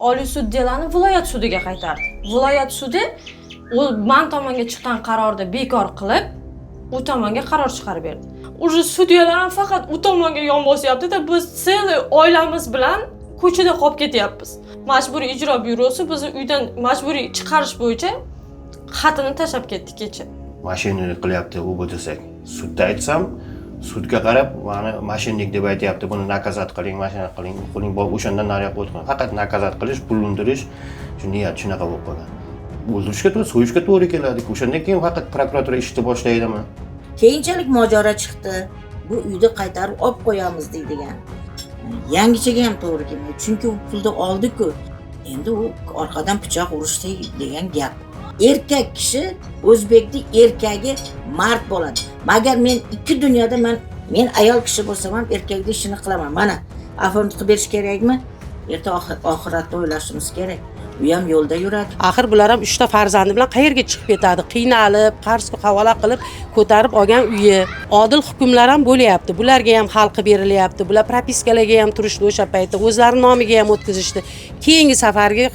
Oliy sud delani viloyat sudiga qaytardi. Viloyat sudi man tomonga chiqqan qarorni bekor qilib, u tomonga qaror chiqarib berdi. Uje sudyalar ham faqat u tomonga yon bosyapti-da, biz seli oilamiz bilan ko'chada qolib ketyapmiz. Majburiy ijro byurosi bizni uydan majburiy chiqarish bo'yicha xatini tashlab ketdi kecha. Mashinalik qilyapti u bu desak, sudda aytsam, sudga qarab, mani mashinalik deb aytyapti, buni nakazat qiling, mashina qiling, qo'ling o'shandan nariyoqqa o'tmang. Faqat nakazat qilish, pul undirish, shu niyat shunaqa bo'lib qolgan. O'ldirishga to'g'ri, so'yishga to'g'ri keladi. O'shandan keyin faqat prokuratura ishni boshlaydimi? Keyinchalik mojaro chiqdi. Bu uyni qaytarib olib qo'yamiz deydigan. Yangichaga ham to'g'ri kelmaydi. Chunki u pulni oldi-ku. Endi u orqadan pichoq urishdi degan gap. Erkak kishi o'zbekning erkagi mard bo'ladi. Magar men ikki dunyoda men ayol kishi bo'lsam ham erkakning ishini qilaman. Mana afv qilib berish kerakmi? Erta oxiratda o'ylashimiz kerak. U ham yo'lda yuradi. Axir bular ham 3 ta farzandi bilan qayerga chiqib ketadi? Qiynalib, qarz havola qilib ko'tarib olgan uyi. Odil hukmlar ham bo'lyapti. Bularga ham xalqi berilyapti. Bular propiskalarga ham turishdi o'sha paytda, o'zlari nomiga ham o'tkazishdi. Keyingi safargi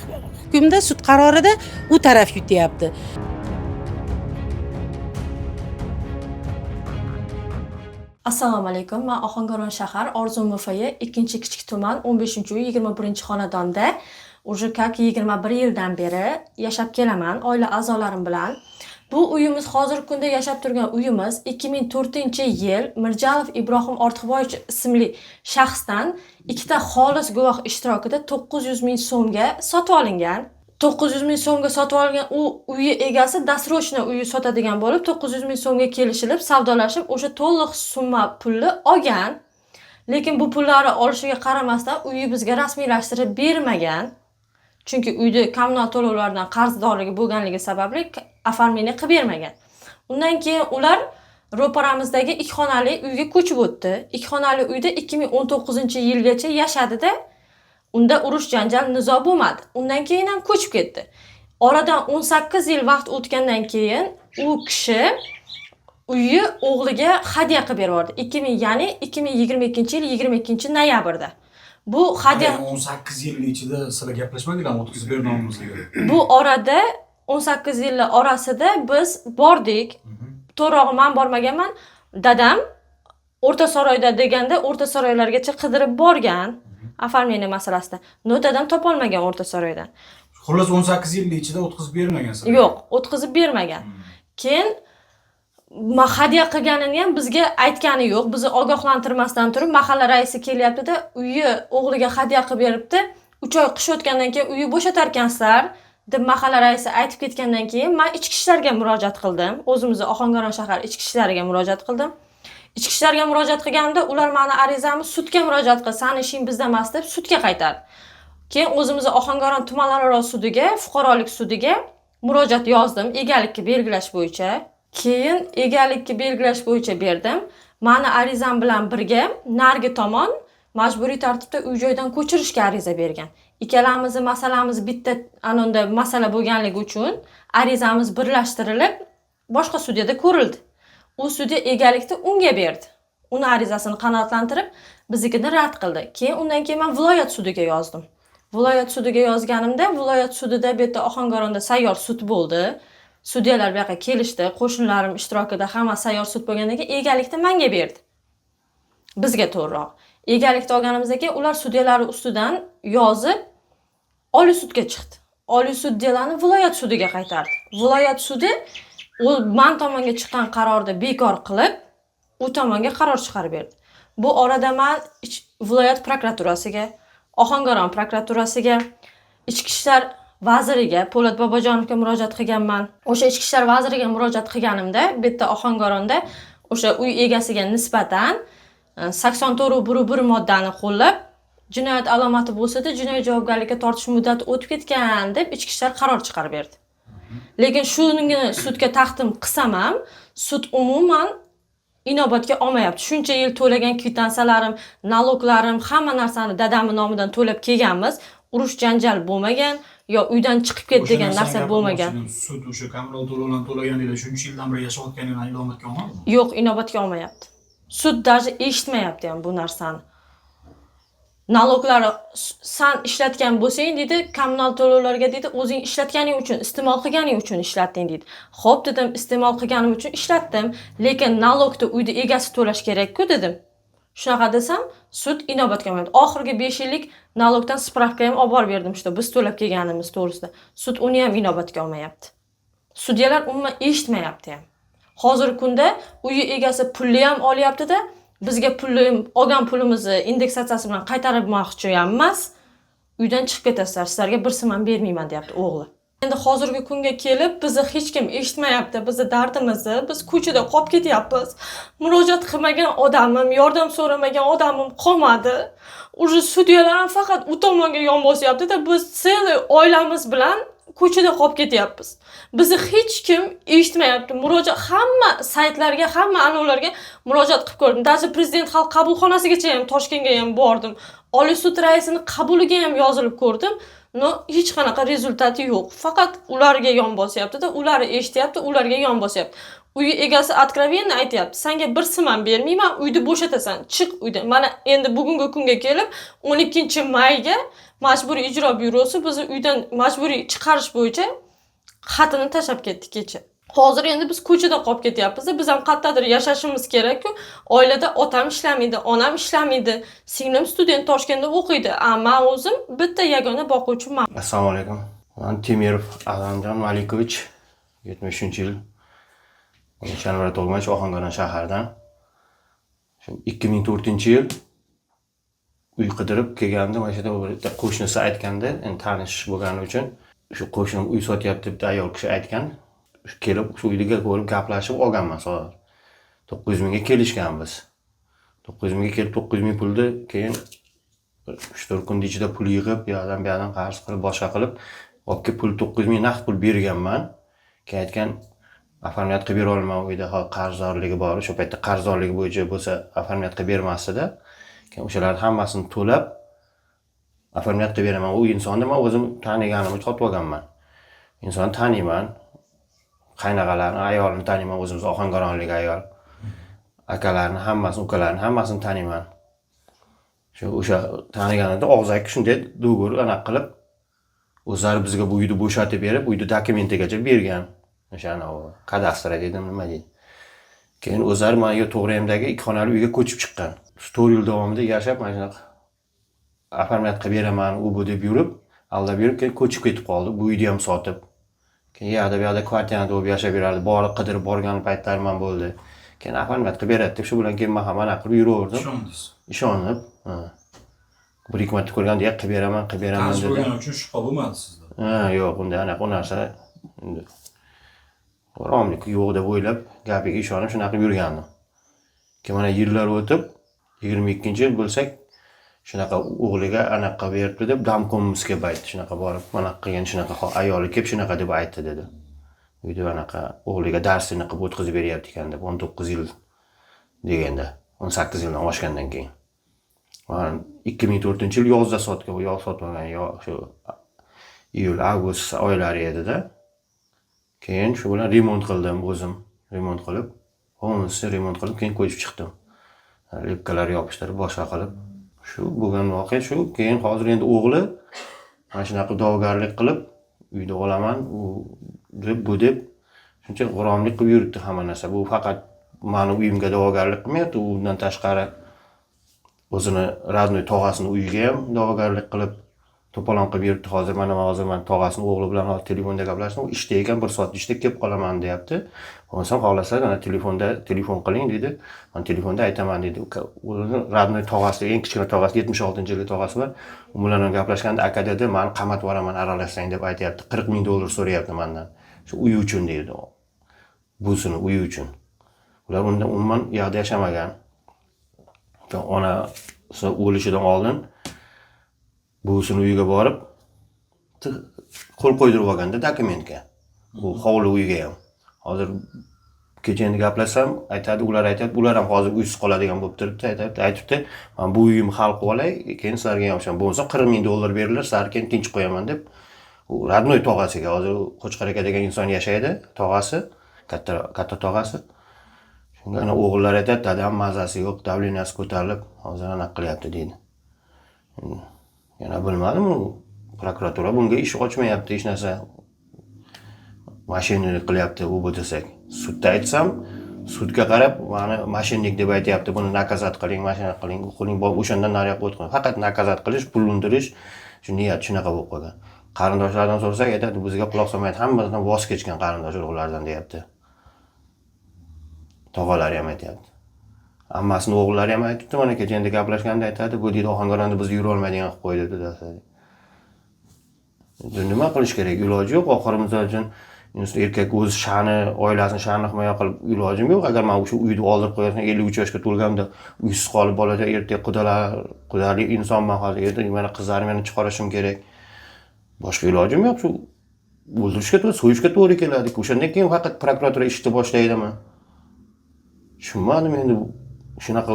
hukmda sud qarorida u taraf yutyapti. Assalomu alaykum. Men Ohangaron shahar Orzu MFY 2-kichik tuman 15-uy 21-xonadonda уже как 21 yildan beri yashab kelaman oila a'zolarim bilan. Bu uyimiz hozirgi kunda yashab turgan uyimiz 2004-yil Mirjalov Ibrohim Ortiqboyevich ismli shaxsdan ikkita xolis guvoh ishtirokida 900 ming so'mga sotib olingan. 900 ming so'mga sotib olgan u uyi egasi dasrochna uyi sotadigan bo'lib 900 ming so'mga kelishilib, savdolashib, o'sha to'liq summa pulni olgan. Lekin bu pullarni olishiga qaramasdan uyi bizga rasmiylashtirib bermagan. Chunki uyda kommunal to'lovlardan qarzdorligi bo'lganligi sababli оформление qilib bermagan. Undan keyin ular ro'paramizdagi 2 xonali uyga ko'chib o'tdi. 2 xonali uyda 2019-yilgacha yashadi-da, unda urush janjal nizo bo'lmadi. Undan keyin ham ko'chib ketdi. Oradan 18 yil vaqt o'tgandan keyin u kishi uyni o'g'liga hadya qilib berdi. Ya'ni 2022-yil 22-noyabrda. Bu hadya 18 yil ichida sizlar gaplashmadinglar, o'tkazib berganimizga. Bu orada 18 yil orasida biz bordik. To'g'ri men bormaganman. Dadam O'rta Saroyda deganda O'rta Saroylargacha qidirib borgan оформление masalasida. No dadam topolmagan O'rta Saroydan. Xullas 18 yil ichida o'tkazib bermagansiz. Yo'q, o'tkazib bermagan. Keyin hadya qilganini ham bizga aytgani yo'q. Bizni ogohlantirmasdan turib mahalla raisi kelyapti-da, uyi o'g'liga hadya qilib beribdi. 3 oy qish o'tgandan keyin uyi bo'shatar ekansizlar deb mahalla raisi aytib ketgandan keyin men ichki ishlarga murojaat qildim. O'zimizni Ohangaron shahar ichki ishlariga murojaat qildim. Ichki ishlarga murojaat qilganimda ular meni arizamni sudga murojaat qil, seni ishing bizda emas deb sudga qaytardi. Keyin o'zimizni Ohangaron tumanlararo sudiga, fuqarolik sudiga murojaat yozdim egalikka belgilash bo'yicha. Keyin egalikka belgilash bo'yicha berdim. Meni arizam bilan birga nargi tomon majburiy tartibda uy-joydan ko'chirishga ariza bergan. Ikkalamizning masalamiz bitta anonda masala bo'lganligi uchun arizamiz birlashtirilib boshqa sudiyada ko'rildi. U sudya egalikni unga berdi. Uni arizasini qanoatlantirib, biznikini rad qildi. Keyin undan keyin men viloyat sudiga yozdim. Viloyat sudiga yozganimda, viloyat sudida bu yerda Ohangaronda sayyor sud bo'ldi. Sudyalar bu yoqqa kelishdi, qo'shnilarim ishtirokida hamma sayyor sud bo'lgandan keyin egalikni menga berdi. Bizga to'g'riroq. Egalikni olganimizdan keyin ular sudyalar ustidan yozib Oliy sudga chiqdi. Oliy sud delani viloyat sudiga qaytardi. Viloyat sudi man tomonga chiqqan qarorni bekor qilib, u tomonga qaror chiqarib berdi. Bu orada men viloyat prokuraturasiga, Ohangaron prokuraturasiga, ichki ishlar vaziriga, Po'lat Bobojonovga murojaat qilganman. O'sha ichki ishlar vaziriga murojaat qilganimda, bu yerda Ohangaronda o'sha uy egasiga nisbatan 84.1 moddani qo'llab, jinoyat alomati bo'lsa-da, jinoiy javobgarlikka tortish muddati o'tib ketgan deb ichki ishlar qaror chiqarib berdi. Lekin shuni sudga taqdim qilsam ham, sud umuman inobatga olmayapti. Shuncha yil to'lagan kvitantsiyalarim, naloklarim, hamma narsani dadamning nomidan to'lab kelganmiz. Urush janjal bo'lmagan, yo uydan chiqib ket degan narsa bo'lmagan. Sud o'sha kommunal to'lovlarni to'laganinglar shuncha yildan beri yashayotganingni inobatga olmadimi? Yo'q, inobatga olmayapti. Sud даже eshitmayapti ham bu narsani. naloglarni san ishlatgan bo'lsang deydi, kommunal to'lovlarga deydi, o'zing ishlatganing uchun, iste'mol qilganing uchun ishlatding deydi. Xo'p dedim, iste'mol qilganim uchun ishlatdim, lekin nalogni uyda egasi to'lash kerak-ku dedim. Shunaqa desam, sud inobatga olmadi. Oxirgi 5 yillik nalogdan spravka ham olib borib berdim, işte biz to'lab kelganimiz to'g'risida. Sud uni ham inobatga olmayapti. Sudyalar umuman eshitmayapti ham. Hozirgi kunda uyi egasi pulni ham olyapti-da, bizga olgan pulimizni indeksatsiyasi bilan qaytarmoqchi ham emas. Uydan chiqib ketasizlar, sizlarga bir so'm ham bermayman deyapti o'g'li. Endi hozirgi kunga kelib bizni hech kim eshitmayapti, bizni dardimizni, biz ko'chada qolib ketyapmiz. Murojaat qilmagan odamim, yordam so'ramagan odamim qolmadi. Uje sudyalar ham faqat u tomonga yon bosyapti-da, biz sel oilamiz bilan ko'chada qolib ketyapmiz. Bizni hech kim eshitmayapti. Hamma saytlarga, hamma anavlarga murojaat qilib ko'rdim. Даже prezident xalq qabulxonasigacha ham Toshkentga ham bordim. Oliy sud raisining qabuliga ham yozilib ko'rdim. No, hech qanaqa rezultati yo'q. Faqat ularga yon bosyapti-da, ular eshityapti, ularga yon bosyapti. Uy egasi откровенно aytayapti. Senga bir so'm ham bermayman, uyni bo'shatasan, chiq uydan. Mana endi bugungi kunga kelib 12-mayga Majburiy ijro byurosi bizni uydan majburiy chiqarish bo'yicha xatini tashlab ketdi kecha. Hozir endi biz ko'chada qolib ketyapmiz. Biz ham qayerdadir yashashimiz kerak-ku. Oilada otam ishlamaydi, onam ishlamaydi, singlim student Toshkentda o'qiydi. Men o'zim bitta yagona boquvchiman. Assalomu alaykum. Men Temirov Adamjon Malikovich, 73-yil. Shanvar tug'ilgan Ohangaron shahardan. 2004-yil uy qidirib kelganda, mana shu yerda qo'shnisi aytganda, endi tanish bo'lgani uchun shu qo'shnim uy sotyapti deb ayol kishi aytgan. Kelib shu uyga ko'rib gaplashib olganman hozir. 900 mingga kelishganmiz. 900 mingga kelib 900 ming pulni keyin 3-4 kun ichida pul yig'ib, bu yoqdan qarz qilib, boshqa qilib, olib kelib pul 900 ming naqd pul berganman. Keyin aytgan, oformiyat qilib bera olmayman, uyda qarzdorligi bor. O'sha paytda qarzdorligi bo'yicha bo'lsa, oformiyat qilib bermasdi-da. Keyin o'shalarning hammasini to'lab oformiyat qilib beraman. U insonni men o'zim taniganimni sotib olganman. Insonni taniyman. Qaynaqalarni, ayolini taniyman, o'zimiz Ohangaronlik ayol. Akalarni hammasini, ukalarini hammasini taniyman. O'sha taniganimda og'zaki shunday do'gur anaqa qilib o'zlari bizga bu uyni bo'shatib berib, uyni dokumentigacha bergan. O'shani kadastr dedim, nima deydi. Keyin o'zlari menga To'g'rayimdagi 2 xonali uyga ko'chib chiqqan. 4 yil davomida yashab, mana shunaqa oformiyat qilib beraman, u bu deb yurib, aldab yurib, keyin ko'chib ketib qoldi. Bu uyni ham sotib. Keyin bu yoqda kvartirani olib yashab berardi. Borib qidirib borgan paytlarim ham bo'ldi. Keyin oformiyat qilib beradi deb shu bilan keyin men ham mana qilib yuraverdim. Ishonib, 1-2 marta ko'rganda qilib beraman dedi. Tasvirgan uchun shubha bo'lmadi sizda. Yo'q, unda anaqa narsa endi romlik yo'q deb o'ylab, gapiga ishonib shunaqa qilib yurgandim. Keyin mana yillar o'tib, 22-yil bo'lsak, shunaqa o'g'liga anaqa beribdi deb damkomimizga aytdi. Shunaqa borib, mana qilgan shunaqa ayoli kelib shunaqa deb aytdi dedi. Uyda anaqa o'g'liga darsini qilib o'tkazib beryapti ekan deb 19 yil deganda, 18 yildan oshgandan keyin. Men 2004-yil yozda sotgan, yo'q sotmagan, yo'q shu iyul, avgust oylari edi-da. Keyin shu bilan remont qildim o'zim, remont qilib, homesni remont qilib keyin ko'chib chiqdim. Lepkalar yopishtirib, boshqa qilib. Shu bo'lgan voqea shu. Keyin hozir endi o'g'li mana shunaqa da'vogarlik qilib, uyda olaman, u deb bu deb shuncha g'iromlik qilib yuribdi hamma narsa. Bu faqat meni uyimga da'vogarlik qilmayapti, undan tashqari o'zini radnoy tog'asini uyiga ham da'vogarlik qilib to'polon qilib yuribdi. Hozir men tog'asini o'g'li bilan telefonda gaplashdim. U ishda ekan, bir soat ishda kelib qolaman deyapti. Bo'lmasam xohlasanglar, ana telefon qiling dedi. Men telefonda aytaman dedi. O'zini radnoy tog'asi, eng kichkina tog'asi, 76-yilgi tog'asi bor. U bilan gaplashganda aka dedi, "Men qamat boraman, aralashsang" deb aytayapti. $40 ming so'rayapti mendan. Shu uy uchun dedi. Busini uyi uchun. Ular undan umuman yoqda yashamagan. Onasi o'lishidan oldin buvisining uyiga borib qo'l qo'ydirib olganda dokumentga. Bu hovli uyiga ham. Hozir kecha endi gaplashsam, ular ham hozir uysiz qoladigan bo'lib turibdi, aytibdi, "Men bu uyimni hal qilib olay, keyin sizlarga ham o'sha bo'lsa $40 ming beringlar, sizlarga keyin tinch qo'yaman" deb. U radnoy tog'asiga, hozir Qo'chqar aka degan inson yashaydi, tog'asi, katta tog'asi. Shunga ana o'g'illar aytadi, "Dadam mazasi yo'q, davleniyasi ko'tarilib, hozir anaqa qilyapti" deydi. Yana bilmadim, prokuratura bunga ish ochmayapti, hech narsa. Mashinalik qilyapti u bu desak. Sudda aytsam, sudga qarab, mani mashinlik deb aytyapti, buni nakazat qiling, mashina qiling, qo'ling o'shandan nariyoqqa o'tqin. Faqat nakazat qilish, pul undirish, shu niyat shunaqa bo'lib qolgan. Qarindoshlardan so'rasak, aytadi, bizga quloq solmaydi, hammasidan voz kechgan qarindosh urug'lardan deyapti. Tog'alari ham aytyapti. Ammasini o'g'illari ham aytibdi, mana kechanda gaplashganda aytadi, bu deydi Ohangaronda biz yura olmaydigan qilib qo'ydi dedi. Nima qilish kerak? Iloji yo'q, oxirimizda uchun erkak o'z sha'ni, oilasini sha'nini himoya qilib ilojim yo'q. Agar men o'sha uyni oldirib qo'yarsam, 53 yoshga to'lganimda uysiz qolib bolaga ertaga qudali insonman hozir, ertaga meni qizlarim meni chiqarishim kerak. Boshqa ilojim yo'q, shu o'ldirishga to'g'ri, so'yishga to'g'ri keladi. O'shandan keyin faqat prokuratura ishni boshlaydimi? Tushunmadim endi. Shunaqa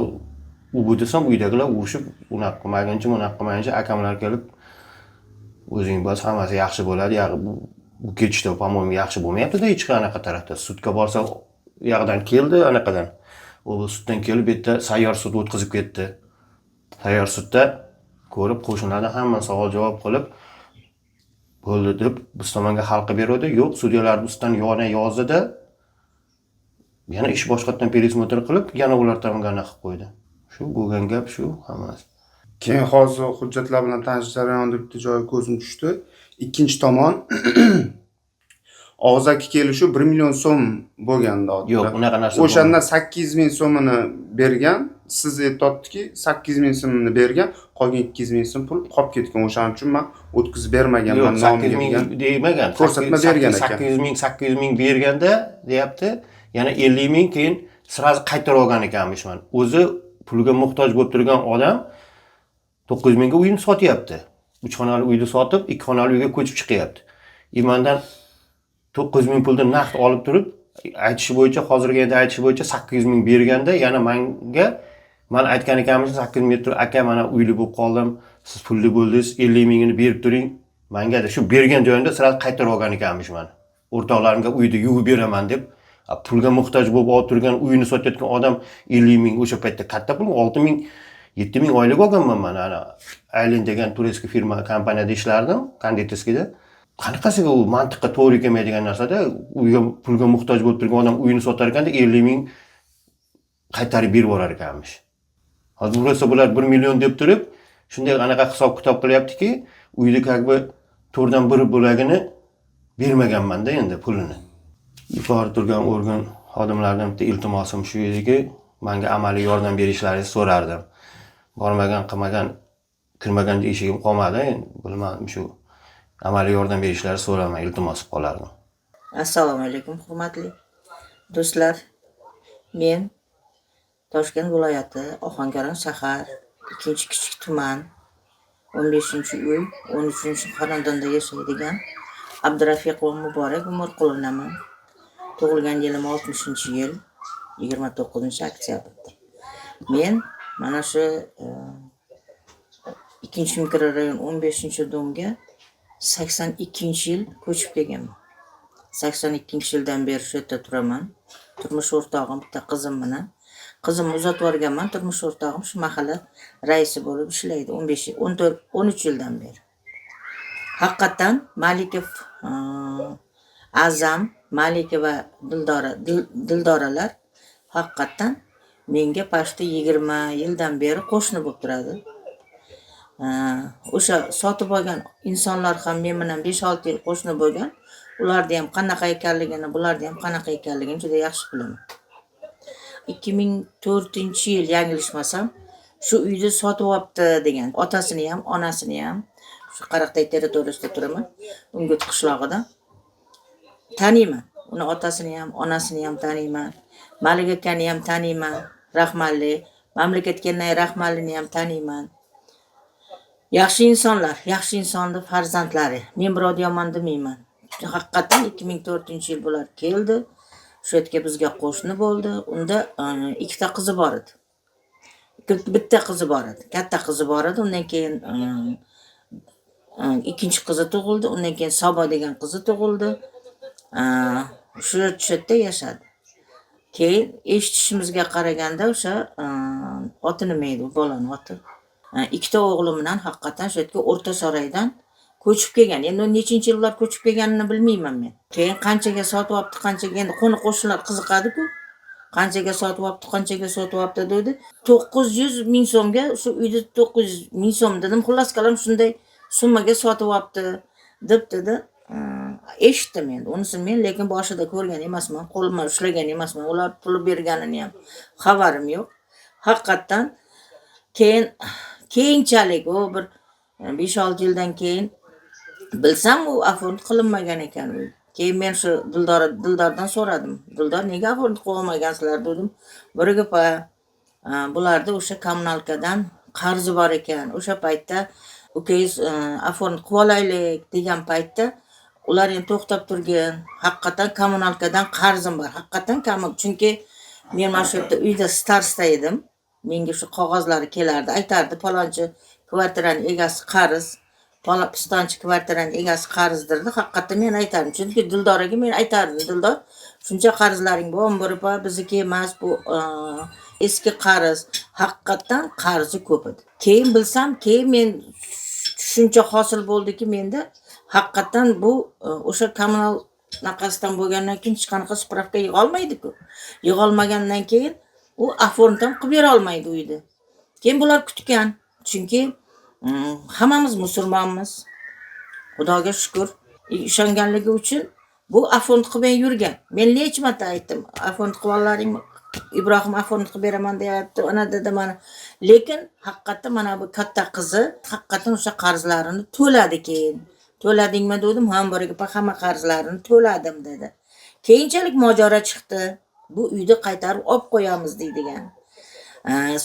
u desam, uydagilar urushib, unaqa qilmaguncha akamlar kelib, o'zing bas, hammasi yaxshi bo'ladi. Bu ketishda, по-моему, yaxshi bo'lmayapti-da hech qanaqa tarafda. Sudga borsa, u yoqdan keldi, anaqadan. U suddan kelib, bu yerda sayyor sud o'tkazib ketdi. Sayyor sudda ko'rib, qo'shnilardan hamma savol-javob qilib, bo'ldi deb biz tomonga hal qilib berdi. Yo'q, sudyalar ustidan yana yozdi-da, yana ish boshqatdan пересмотр qilib, yana ular tomonga anaqa qilib qo'ydi. Shu bo'lgan gap shu, hammasi. Keyin hozir hujjatlar bilan tanishish jarayonida bitta joyi ko'zim tushdi. Ikkinchi tomon og'zaki kelishuv 1 million so'm bo'lganda. Yo'q, unaqa narsa. O'shanda 800 ming so'mini bergan, siz aytayotdiki 800 ming so'mini bergan, qolgan 200 ming so'm pul qolib ketgan. O'shaning uchun men o'tkazib bermaganman, nomiga degan. Demagan. Ko'rsatma bergan ekan. 800 ming berganda, deyapti. Yana 50 ming keyin sirasi qaytarib olgan ekanmish men. O'zi pulga muhtoj bo'lib turgan odam 900 mingga uyni sotyapti. 3 xonali uyni sotib, 2 xonali uyga ko'chib chiqyapti. Mendan 900 ming pulni naqd olib turib, aytishi bo'yicha, hozirgi endi aytishi bo'yicha 800 ming berganda, yana menga men aytgan ekanmiz, 800 ming turib, aka mana uyli bo'lib qoldim, siz pulli bo'ldingiz, 50 mingini berib turing. Menga shu bergan joyimda sirasi qaytarib olgan ekanmiz men. O'rtoqlarimga uyni yuvib beraman deb, pulga muhtoj bo'lib o'tirgan uyini sotayotgan odam 50 ming o'sha paytda katta pul, 6 ming 7 ming oylik olganman men. Ana Aylin degan turistik firma kompaniyada ishlardim, konditerskida. Qanaqasiga u mantiqqa to'g'ri kelmaydigan narsada, uyga pulga muhtoj bo'lib turgan odam uyini sotar ekanda 50 ming qaytarib berib yuborar ekanmiz. Hozir bo'lsa bular 1 million deb turib, shunday anaqa hisob-kitob qilyaptiki, uyni как бы 4dan 1 bo'lagini bermaganman-da endi pulini. Yuqori turgan organ xodimlaridan bitta iltimosim shu ediki, menga amaliy yordam berishlaringizni so'rardim. Bormagan, qilmagan, kirmagan eshigim qolmadi, bilmadim shu. Amaliy yordam berishlarini so'ramay iltimos qilib qolardim. Assalomu alaykum, hurmatli do'stlar. Men Toshkent viloyati Ohangaron shahar 2-kichik tuman 15-uy 13-xonadonda yashaydigan Abdurafiqova Muborak Umurqulovaman. Tug'ilgan yilim 60-yil 29-oktyabr. Men mana shu 2-mikrorayon 15-domga 82-yil ko'chib kelganman. 82-yildan beri shu yerda turaman. Turmush o'rtog'im bitta qizim bilan. Qizimni uzatib yuborganman. Turmush o'rtog'im shu mahalla raisi bo'lib ishlaydi 13 yildan beri. Haqiqatan Malikov, Azam, Malika va Dildoralar haqiqatan menga pashta 20 yildan beri qo'shni bo'lib turadi. O'sha sotib olgan insonlar ham men bilan 5-6 yil qo'shni bo'lgan. Ularni ham qanaqa ekanligini, bularni ham qanaqa ekanligini juda yaxshi bilaman. 2004-yil yanglishmasam, shu uyni sotib olibdi degan. Otasini ham, onasini ham shu Qaraqtay territoriyasida turaman. Ungut qishlog'ida taniyman. Uni otasini ham, onasini ham taniyman. Malik akani ham taniyman. Rahmatli, mamlakatga rahmatlini ham taniyman. Yaxshi insonlar, yaxshi insonni farzandlari. Men birov yomon demayman. Haqiqatan 2004-yil bular keldi. Shu yerga bizga qo'shni bo'ldi. Unda ikkita qizi bor edi. Bitta qizi bor edi. Katta qizi bor edi. Undan keyin ikkinchi qizi tug'ildi. Undan keyin Sobo degan qizi tug'ildi. Shu yerda yashadi. Keyin eshitishimizga qaraganda o'sha oti nima edi, bolani oti? ikkita o'g'lim bilan haqiqatan shu yerga O'rta Saroydan ko'chib kelgan. Endi nechinchi yil ular ko'chib kelganini bilmayman men. Keyin qanchaga sotyapti, qanchaga endi qo'ni-qo'shnilar qiziqadi-ku. Qanchaga sotyapti, qanchaga sotyapti dedi. 900 ming so'mga shu uyni 900 ming so'm dedim. Xullas kalam shunday summaga sotyapti deb dedi. Eshitdim endi. Unisini men lekin boshida ko'rgan emasman, qo'limga ushlagan emasman. Ular pul berganini ham xabarim yo'q. Haqiqatan keyinchalik u bir 5-6 yildan keyin bilsam u afont qilinmagan ekan. Keyin men shu Dildordan so'radim. Dildor nega afont qilolmagansizlar dedim. Biriga bularda o'sha kommunalkadan qarzi bor ekan. O'sha paytda ukangiz afont qilib olaylik degan paytda ular endi to'xtab turgan. Haqiqatan kommunalkadan qarzim bor. Haqiqatan chunki men mana shu yerda uyda starosta edim. Menga shu qog'ozlari kelardi, aytardi, palonchi kvartiraning egasi qarz, pistonchi kvartiraning egasi qarzdirdi. Haqiqatda men aytardim. Chunki Dildoraga men aytardim, Dildor, shuncha qarzlaring bormi? Biripa bizniki emas, bu eski qarz. Haqiqatdan qarzi ko'p edi. Keyin bilsam, keyin men shuncha hosil bo'ldiki menda haqiqatdan bu o'sha kommunal naqasdan bo'lgandan keyin hech qanaqa spravka yig'a olmaydi-ku. Yig'a olmagandan keyin u afont ham qilib bera olmaydi uyda. Keyin bular kutgan. Chunki hammamiz musulmonmiz. Xudoga shukr. Ishonganligi uchun bu afont qilib yurgan. Men necha marta aytdim, afont qilolaring, Ibrohim afont qilib beraman deyapti, ana dedi mana. Lekin haqiqatda mana bu katta qizi haqiqatan o'sha qarzlarini to'ladi keyin. To'ladingmi dedim, ham biriga hamma qarzlarini to'ladim dedi. Keyinchalik mojaro chiqdi. Bu uyni qaytarib olib qo'yamiz deydigan.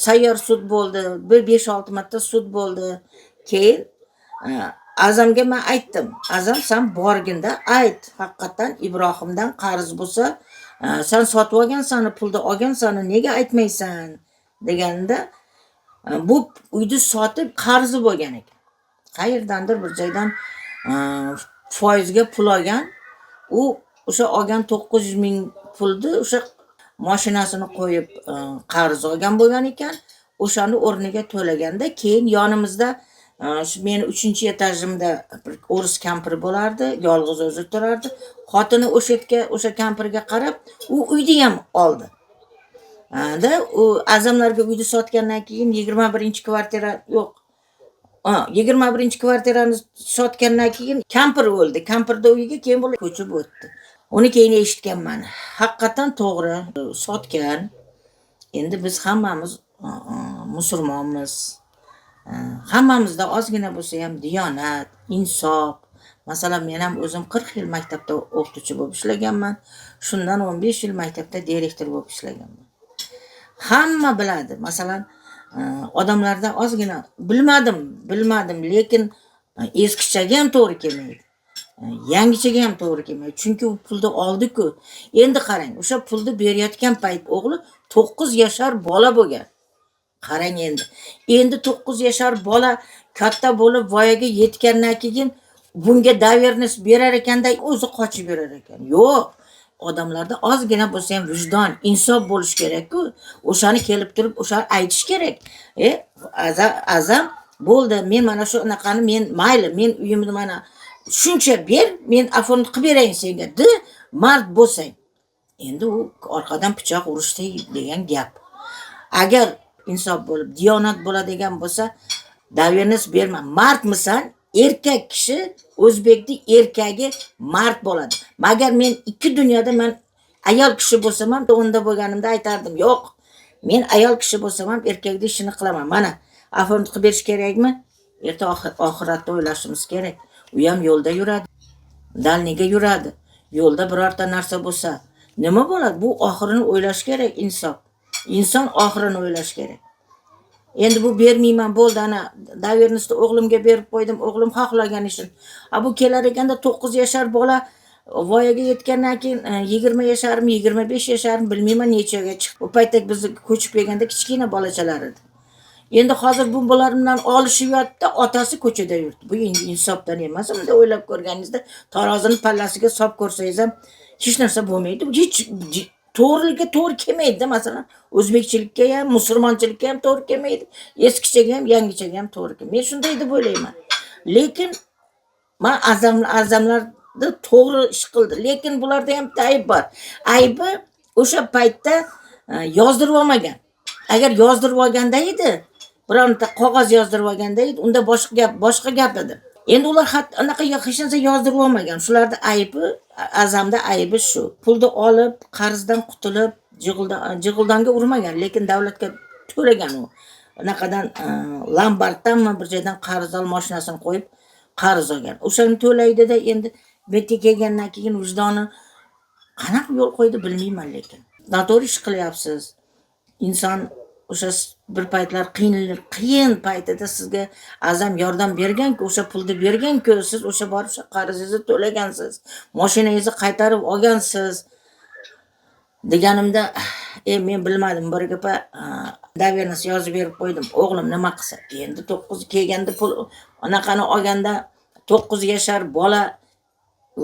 Sayyor sud bo'ldi, 5-6 marta sud bo'ldi. Keyin Azamga men aytdim. Azam sen borginda ayt, haqiqatan Ibrohimdan qarz bo'lsa, sen sotib olgansan, pulni olgansan, nega aytmaysan deganda bu uyni sotib qarzi bo'lgan ekan. Qayerdandir bir joydan foizga pul olgan. U o'sha olgan 900 ming pulni o'sha mashinasini qo'yib qarz olgan bo'lgan ekan. O'shani o'rniga to'laganda keyin yonimizda men 3-etajimda bir o'ris kampir bo'lardi, yolg'iz o'zi turardi. Xotini o'sha kampirga qarab, u uyni ham oldi. U Azamlarga uyni sotgandan keyin 21-kvartira yo'q. 21-kvartirani sotgandan keyin kampir o'ldi. Kampirda uyiga keyin bular ko'chib o'tdi. Uni keyin eshitganman. Haqiqatan to'g'ri, sotgan. Endi biz hammamiz musulmonmiz. Hammamizda ozgina bo'lsa ham diyonat, insof. Masalan, men ham o'zim 40 yil maktabda o'qituvchi bo'lib ishlaganman. Shundan 15 yil maktabda direktor bo'lib ishlaganman. Hamma biladi. Masalan, odamlardan ozgina bilmadim, lekin eskichaga ham to'g'ri kelmaydi. Yangichaga ham to'g'ri kelmaydi. Chunki u pulni oldi-ku. Endi qarang, o'sha pulni berayotgan payt o'g'li 9 yashar bola bo'lgan. Qarang endi. Endi 9 yashar bola katta bo'lib voyaga yetgandan keyin bunga davernis berar ekanda o'zi qochib yurar ekan. Yo'q. Odamlarda ozgina bo'lsa ham vijdon, insof bo'lish kerak-ku. O'shani kelib turib, o'shani aytish kerak. Azam bo'ldi, men mana shu anaqani men mayli, men uyimni mana shuncha ber, men afont qilib berayin senga. Mard bo'lsang. Endi u orqadan pichoq urishdi degan gap. Agar insof bo'lib, diyonat bo'ladigan bo'lsa, davernis berma. Mardmisan? Erkak kishi, o'zbekning erkagi mard bo'ladi. Magar men ikki dunyoda men ayol kishi bo'lsam ham, onda bo'lganimda aytardim, yo'q. Men ayol kishi bo'lsam ham erkakning ishini qilaman. Mana, afont qilib berish kerakmi? Erta oxiratda o'ylashimiz kerak. U ham yo'lda yuradi. Dalniga yuradi. Yo'lda birorta narsa bo'lsa, nima bo'ladi? Bu oxirini o'ylash kerak inson. Inson oxirini o'ylash kerak. Endi bu bermayman, bo'ldi, ana davernisni o'g'limga berib qo'ydim, o'g'lim xohlagan ishini. Bu kelar ekanda 9 yashar bola voyaga yetgandan keyin 20 yasharmi, 25 yasharmi bilmayman nechaga chiqdi. U paytda biz ko'chib kelganda kichkina bolachalar edi. Endi hozir bu bolalar bilan olishyapti, otasi ko'chada yuribdi. Bu endi insofdan emas, unda o'ylab ko'rganingizda tarozini pallasiga solib ko'rsangiz ham hech narsa bo'lmaydi. Hech to'g'riligiga to'g'ri kelmaydi masalan o'zbekchilikka ham musulmonchilikka ham to'g'ri kelmaydi, eskichaga ham yangichaga ham to'g'ri kelmaydi. Men shunday deb o'ylayman. Lekin men azamlarni to'g'ri ish qildi, lekin bularda ham ayb bor. Aybi o'sha paytda yozdirib olmagan. Agar yozdirib olganda edi, bironta qog'oz yozdirib olganda edi, unda boshqa gap edi. Endi ular anaqa hech narsa yozdirib olmagan. Shularda aybi, azamda aybi shu. Pulni olib, qarzdan qutulib, jig'ildonga urmagan, lekin davlatga to'lagan u. Anaqadan Lombarddanmi bir joydan qarz ol mashinasini qo'yib qarz olgan. O'shani to'laydi-da, endi betga kelgandan keyin vijdoni qanaqa yo'l qo'ydi bilmayman, lekin. Noto'g'ri ish qilyapsiz. Inson o'sha bir paytlar qiyin paytida sizga azam yordam bergan-ku, o'sha pulni bergan-ku, siz o'sha borib o'sha qarzingizni to'lagansiz, mashinangizni qaytarib olgansiz deganimda men bilmadim, bir gapa davernas yozib berib qo'ydim. O'g'lim nima qilsa, endi 9 kelganda pul anaqani olganda 9 yashar bola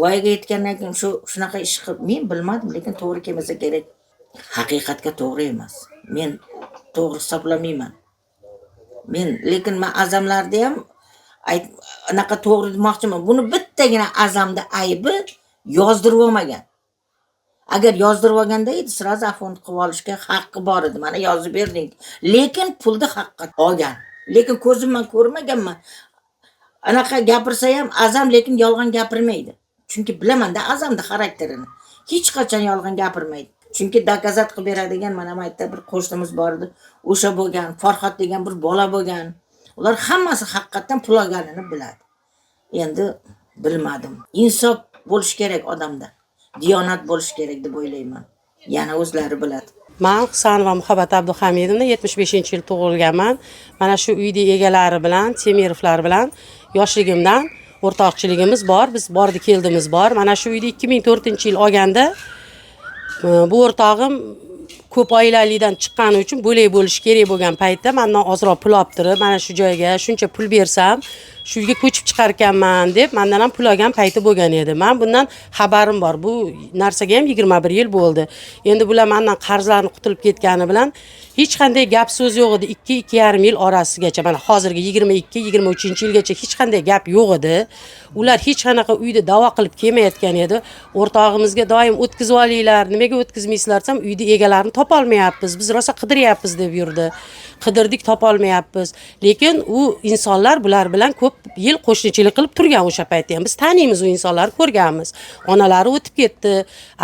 voyaga yetgandan keyin shunaqa ish qilib men bilmadim, lekin to'g'ri kelmasa kerak. Haqiqatga to'g'ri emas. Men to'g'ri hisoblamayman. Lekin men azamlarda ham anaqa to'g'ri demoqchiman. Buni bittagina azamda aybi yozdirib olmagan. Agar yozdirib olganda edi, sirazi afond qilib olishga haqqi bor edi. Mana yozib berding. Lekin pulni haqqat olgan. Lekin ko'zimdan ko'rmaganman. Anaqa gapirsa ham azam, lekin yolg'on gapirmaydi. Chunki bilaman-da azamda xarakterini. Hech qachon yolg'on gapirmaydi. Chunki dokazat qilib beradigan mana bu yerda bir qo'shnimiz bor edi. O'sha bo'lgan, Farhod degan bir bola bo'lgan. Ular hammasi haqiqatan pul olganini biladi. Endi bilmadim. Insof bo'lish kerak odamda. Diyonat bo'lish kerak deb o'ylayman. Yana o'zlari biladi. Men Husanova Muhabbat Abduhamidovna 75-yil tug'ilganman. Mana shu uyning egalari bilan, Temirovlar bilan yoshligimdan o'rtoqchiligimiz bor. Biz bordi keldimiz bor. Mana shu uyni 2004-yil olganda bu o'rtog'im ko'p oilalidan chiqqani uchun bo'lak bo'lish kerak bo'lgan paytda mendan ozroq pul olib turib, mana shu joyga shuncha pul bersam, shu uyga ko'chib chiqar ekanman deb mendan ham pul olgan payti bo'lgan edi. Men bundan xabarim bor. Bu narsaga ham 21 yil bo'ldi. Endi bular mendan qarzlarni qutulib ketgani bilan hech qanday gap so'z yo'q edi. 2-2,5 yil orasigacha, mana hozirgi 22-23-yilgacha hech qanday gap yo'q edi. Ular hech qanaqa uyda da'vo qilib kelmayotgan edi. O'rtog'imizga doim o'tkazib olinglar, nimaga o'tkazmaysizlar desam, uyda egalarini topa olmayapmiz. Biz rosa qidiryapmiz deb yurdi. Qidirdik, topa olmayapmiz. Lekin u insonlar bular bilan ko'p yil qo'shnichilik qilib turgan o'sha paytda ham. Biz taniymiz u insonlarni, ko'rganmiz. Onalari o'tib ketdi.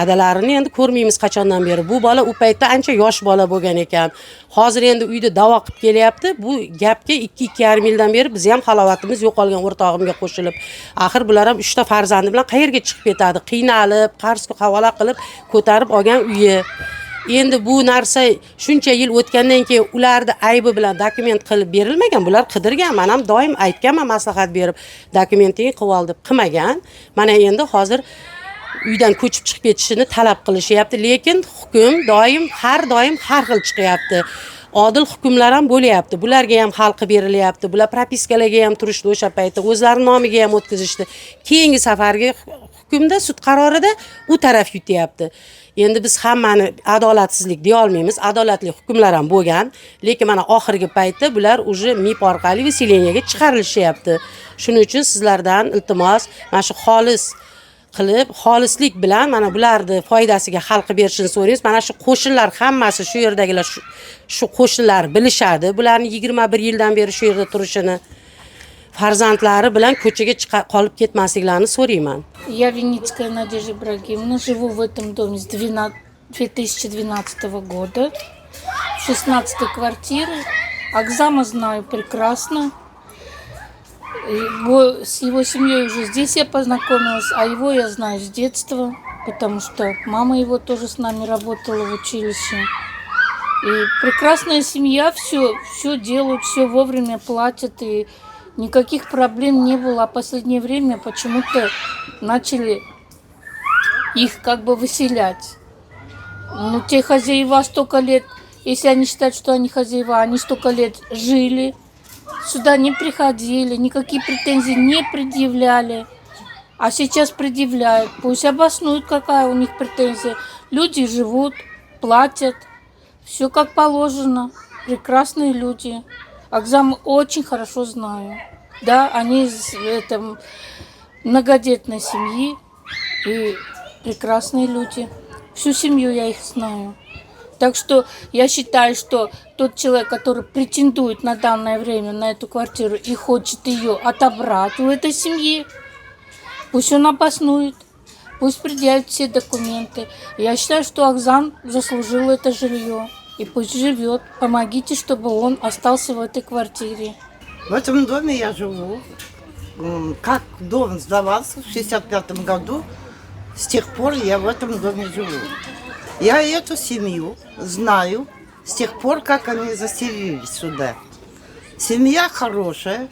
Adalarini endi ko'rmaymiz qachondan beri. Bu bola u paytda ancha yosh bola bo'lgan ekan. Hozir endi uyda da'vo qilib kelyapti. Bu gapga 2-2,5 yildan beri biz ham halovatimiz yo'qolgan o'rtog'imga qo'shilib. Axir bular ham 3 ta farzandi bilan qayerga chiqib ketadi? Qiynalib, qarzga havola qilib ko'tarib olgan uyi. Endi bu narsa shuncha yil o'tgandan keyin ularni aybi bilan dokument qilib berilmagan. Bular qidirgan. Men ham doim aytganman, maslahat berib, dokumentingni qilib ol deb qilmagan. Mana endi hozir uydan ko'chib chiqib ketishini talab qilishyapti, lekin hukm har doim har xil chiqyapti. Odil hukmlar ham bo'lyapti. Bularga ham xalqi berilyapti. Bular propiskalarga ham turishdi o'sha paytda, o'zlari nomiga ham o'tkazishdi. Keyingi safargi hukmda sud qarorida u taraf yutyapti. Endi biz hammani adolatsizlik deya olmaymiz. Adolatli hukmlar ham bo'lgan, lekin mana oxirgi paytda bular уже MIP orqali выселениyaga chiqarilishyapti. Shuning uchun sizlardan iltimos, mana shu xolislik bilan mana bularni foydasiga xalqi berishini so'raymiz. Mana shu qo'shinlar hammasi shu yerdagilar shu qo'shinlar bilishadi. Bularni 21 yildan beri shu yerda turishini, farzandlari bilan ko'chaga qolib ketmasliklarini so'rayman. Я Винницкая Надежда Ибрагимовна, живу в этом доме с 2012 года, 16-й квартиры. Акзама знаю прекрасно. С его семьей уже здесь я познакомилась, а его я знаю с детства, потому что мама его тоже с нами работала в училище. И прекрасная семья, все делают, все вовремя платят, и никаких проблем не было. А в последнее время почему-то начали их как бы выселять. Ну, те хозяева столько лет, если они считают, что они хозяева, они столько лет жили, сюда не приходили, никакие претензии не предъявляли. А сейчас предъявляют. Пусть обоснуют, какая у них претензия. Люди живут, платят, все как положено. Прекрасные люди. Акзам очень хорошо знаю. Да, они из многодетной семьи и прекрасные люди. Всю семью я их знаю. Так что я считаю, что тот человек, который претендует на данное время на эту квартиру и хочет ее отобрать у этой семьи, пусть он обоснует, пусть предъявит все документы. Я считаю, что Акзам заслужил это жилье. И пусть живет. Помогите, чтобы он остался в этой квартире. В этом доме я живу. Как дом сдавался в 1965 году, с тех пор я в этом доме живу. Я эту семью знаю с тех пор, как они заселились сюда. Семья хорошая.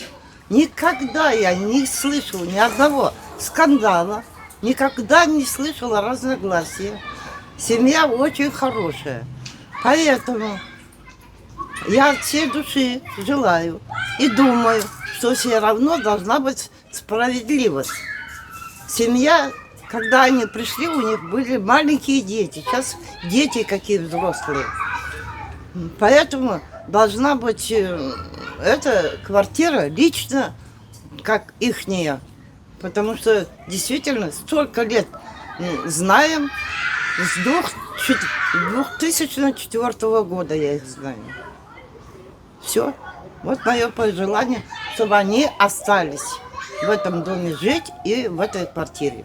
Никогда я не слышала ни одного скандала, никогда не слышала разногласия. Семья очень хорошая. Поэтому я от всей души желаю и думаю, что все равно должна быть справедливость. Семья, когда они пришли, у них были маленькие дети. Сейчас дети какие взрослые. Поэтому должна быть эта квартира лично как ихняя. Потому что действительно столько лет знаем, с 2004 года я их знаю. Все. Вот мое пожелание, чтобы они остались в этом доме жить и в этой квартире.